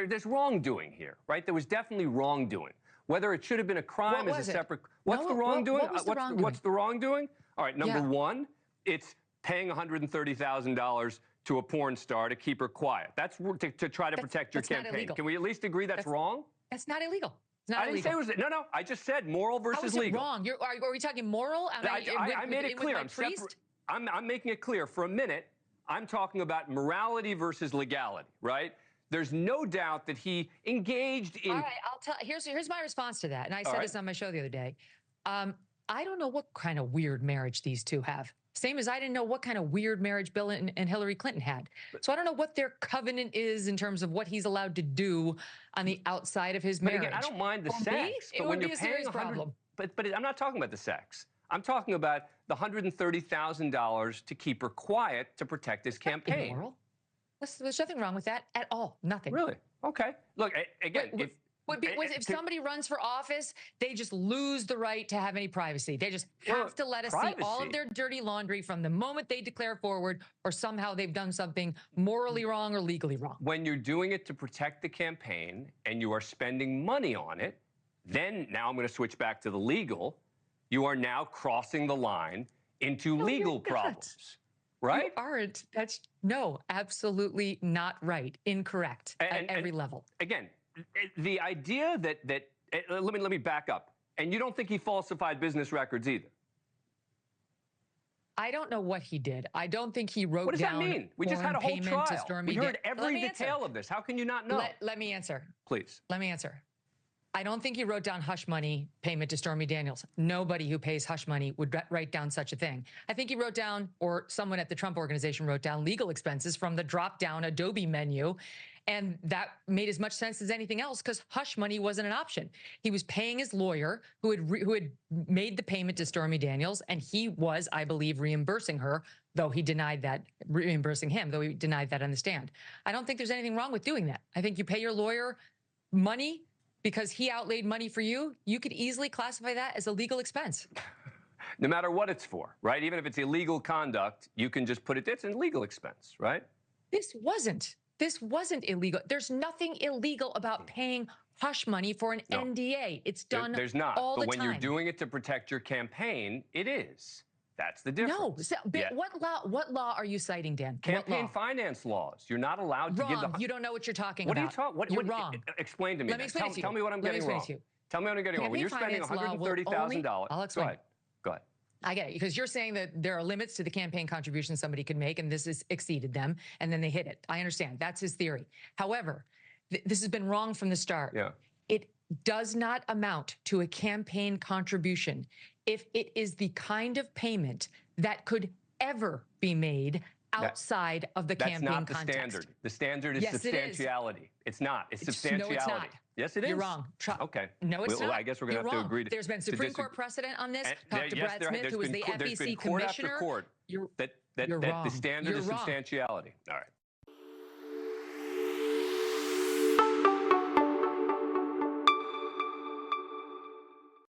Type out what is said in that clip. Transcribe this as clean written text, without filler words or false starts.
there's wrongdoing here, right? There was definitely wrongdoing. Whether it should have been a crime is a separate. What's the wrongdoing? What's the wrongdoing? All right, number one, it's paying $130,000 to a porn star to keep her quiet. That's to try to protect your campaign. Can we at least agree that's wrong? That's not illegal. It's not I didn't say it was. No. I just said moral versus legal. How is it wrong? Are we talking moral? I made it clear. I'm making it clear. For a minute, I'm talking about morality versus legality, right? There's no doubt that he engaged in. All right, I'll tell. Here's my response to that, and I said this on my show the other day. I don't know what kind of weird marriage these two have. Same as I didn't know what kind of weird marriage Bill and Hillary Clinton had. So I don't know what their covenant is in terms of what he's allowed to do on the outside of his marriage. Again, I don't mind the sex, but when you're paying a problem. But I'm not talking about the sex. I'm talking about the $130,000 to keep her quiet to protect his campaign. Immoral. There's nothing wrong with that at all. Nothing. Really? Okay. Look, again, if somebody runs for office, they just lose the right to have any privacy. They just have to let us see all of their dirty laundry from the moment they declare forward, or somehow they've done something morally wrong or legally wrong. When you're doing it to protect the campaign and you are spending money on it, then now I'm going to switch back to the legal. You are now crossing the line into legal problems. Right? You aren't. That's absolutely not right. Incorrect at every level. Again, the idea that let me back up. And you don't think he falsified business records either? I don't know what he did. I don't think he wrote down. What does that mean? We just had a whole trial. We heard every detail of this. How can you not know? Let me answer. Please. Let me answer. I don't think he wrote down hush money payment to Stormy Daniels. Nobody who pays hush money would write down such a thing. I think he wrote down, or someone at the Trump organization wrote down, legal expenses from the drop-down Adobe menu. And that made as much sense as anything else because hush money wasn't an option. He was paying his lawyer who had made the payment to Stormy Daniels, and he was, I believe, reimbursing her, though he denied that, reimbursing him, though he denied that on the stand. I don't think there's anything wrong with doing that. I think you pay your lawyer money because he outlaid money for you. You could easily classify that as a legal expense. No matter what it's for, right? Even if it's illegal conduct, you can just put it, it's a legal expense, right? This wasn't illegal. There's nothing illegal about paying hush money for an NDA. It's done There's not. all the time. But when you're doing it to protect your campaign, it is. That's the difference. No. What law are you citing, Dan? Campaign finance laws. You're not allowed to give the... You don't know what you're talking about. What are you talking? You're wrong. Explain to me. Let me explain to you. Tell me what I'm getting wrong. Tell me what I'm getting wrong. When you're spending $130,000... I'll explain. Go ahead. I get it, because you're saying that there are limits to the campaign contributions somebody could make, and this has exceeded them, and then they hit it. I understand. That's his theory. However, this has been wrong from the start. Yeah. It does not amount to a campaign contribution if it is the kind of payment that could ever be made outside of the campaign context. That's not the standard. The standard is substantiality. It's not. It's substantiality. No, it's not. Yes, it is. You're wrong. Okay. No, it's not. I guess we're going to have to agree to There's been Supreme Court precedent on this. Talk to Brad Smith, who was the FEC commissioner. Court after court that the standard is substantiality. All right.